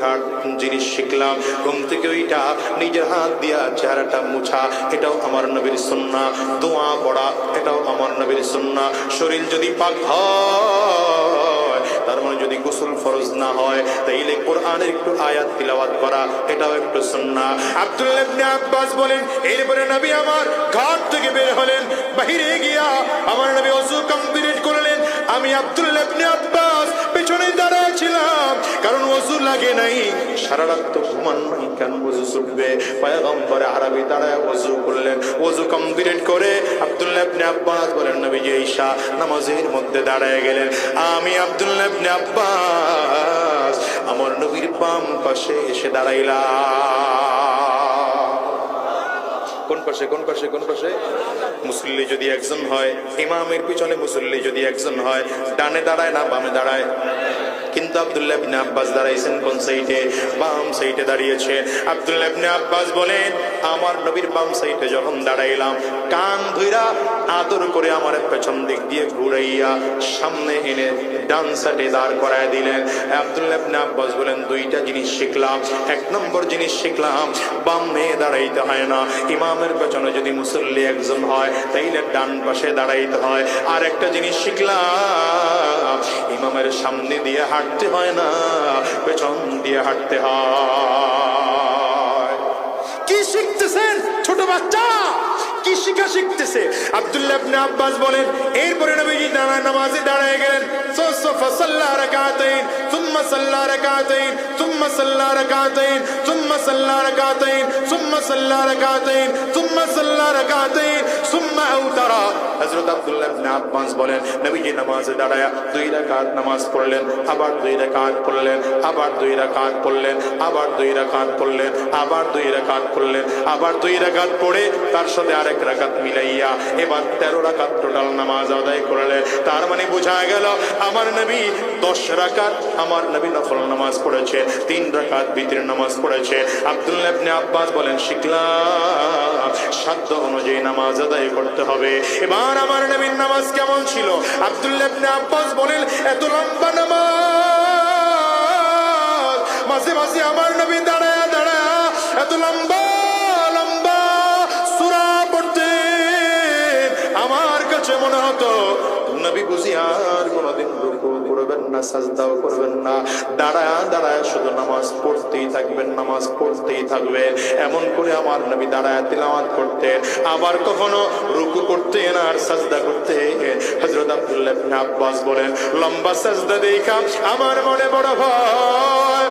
ওঠার জিনিস শিখলাম, ঘুম থেকে ওইটা নিজের হাত দিয়া চেহারাটা মুছা, এটাও আমার নবীর সুন্নাহ। দোয়া পড়া, এটাও আমার নবীর সুন্নাহ। শরীর যদি পাক হয়, তার মানে যদি গোসল ফরজ না হয়, তাইলে কোরআনের একটু আয়াত তিলাওয়াত করা, এটাও একটু সুন্নাহ। আব্দুল্লাহ ইবনে আব্বাস বলেন, এরপরে নবী আমার ঘাট থেকে বের হলেন, বাহিরে গিয়া আমার নবী ওযু কমপ্লিট করলেন। আমি আব্দুল্লাহ ইবনে আব্বাস পেছনে দাঁড়ায় ছিলাম, কারণ ওযু লাগে নাই, সারা রাত তো ঘুমান নাই, কেন ওযু ছুটবে? পয়গম্বর আরবি দাঁড়ায় ওযু করলেন। ওযু কমপ্লিট করে আব্দুল্লাহ ইবনে আব্বাস বলেন, নবীজি ঈশা নামাজের মধ্যে দাঁড়ায় গেলেন। আমি আব্দুল্লাহ ইবনে আব্বাস আমার নবীর বাম পাশে এসে দাঁড়াইলাম। কোন পাশে? কোন পাশে? কোন পাশে? মুসল্লি যদি একজন হয়, ইমামের পিছনে মুসল্লি যদি একজন হয়, ডানে দাঁড়ায় না বামে দাঁড়ায়? কিন্তু আব্দুল্লাহ ইবনে আব্বাস দাঁড়াইছেন কোন সাইডে? বাম সাইডে দাঁড়িয়েছে। আব্দুল্লাহ ইবনে আব্বাস বলেন, আমার নবীর বাম সাইডে যখন দাঁড়াইলাম, কান ধইরা আদর করে আমার পেছন দিক দিয়ে ঘুরাইয়া সামনে এনে ডান সাইডে দাঁড় করায় দিলেন। আব্দুল্লাহ ইবনে আব্বাস বলেন, দুইটা জিনিস শিখলাম। এক নম্বর জিনিস শিখলাম, বামে দাঁড়াইতে হয় না, ইমামের পেছনে যদি মুসল্লি একজন হয়, তাইলে ডান পাশে দাঁড়াইতে হয়। আর একটা জিনিস শিখলাম, ইমামের সামনে দিয়ে হাঁটতে হয় না, পেছন দিয়ে হাঁটতে হয়। কি শিখতেছেন ছোট বাচ্চা? কি শিক্ষা শিখতেছে? আব্দুল্লাহ ইবনে আব্বাস বলেন, এরপরে নবীজি নামাজে দাঁড়ায় গেলেন। ফাসাল্লা রাকাতাইন সুম্মা সাল্লা রাকাতাইন সুম্মা সাল্লা রাকাতাইন সুম্মা সাল্লা রাকাতাইন সুম্মা সাল্লা রাকাতাইন সুম্মা সাল্লা রাকাতাইন সুম্মা আউতারা। হযরত আব্দুল্লাহ ইবনে আব্বাস বলেন, নবীজি নামাজে দাঁড়ায়া 2 রাকাত নামাজ পড়লেন, আবার 2 রাকাত পড়লেন, আবার 2 রাকাত পড়লেন, আবার 2 রাকাত পড়লেন, আবার 2 রাকাত পড়লেন, আবার 2 রাকাত পড়ে তার সাথে আরেক রাকাত মিলাইয়া এবার 13 রাকাত টোটাল নামাজ আদায় করলেন। তার মানে বোঝা গেল আমার নবী 10 রাকাত আমার নবী নফল নামাজ পড়েছে, 3 রাকাত বিতর নামাজ পড়েছে। আব্দুল্লাহ ইবনে আব্বাস বলেন, শিখলাম সাধ্য অনুযায়ী নামাজ আদায় করতে হবে। এবার আমার নবীর নামাজ কেমন ছিল? আব্দুল্লাহ ইবনে আব্বাস বলেন, এত লম্বা নামাজ মাঝে মাঝে আমার নবী দাঁড়ায় দাঁড়ায় এত লম্বা লম্বা সূরা পড়তেন, আমার কাছে মনে হতো নবী বুঝি আর কোনদিন রুকু করবেন না, সাজদাও করবেন না, দাঁড়ায় দাঁড়ায় শুধু নামাজ পড়তেই থাকবেন, নামাজ পড়তেই থাকবেন। এমন করে আমার নবী দাঁড়ায় তিলাওয়াত করতেন, আবার কখনো রুকু করতেন আর সাজদা করতেন। হযরত আব্দুল্লাহ ইবনে আব্বাস বলেন, লম্বা সাজদা দেখা আমার মনে বড় ভয়।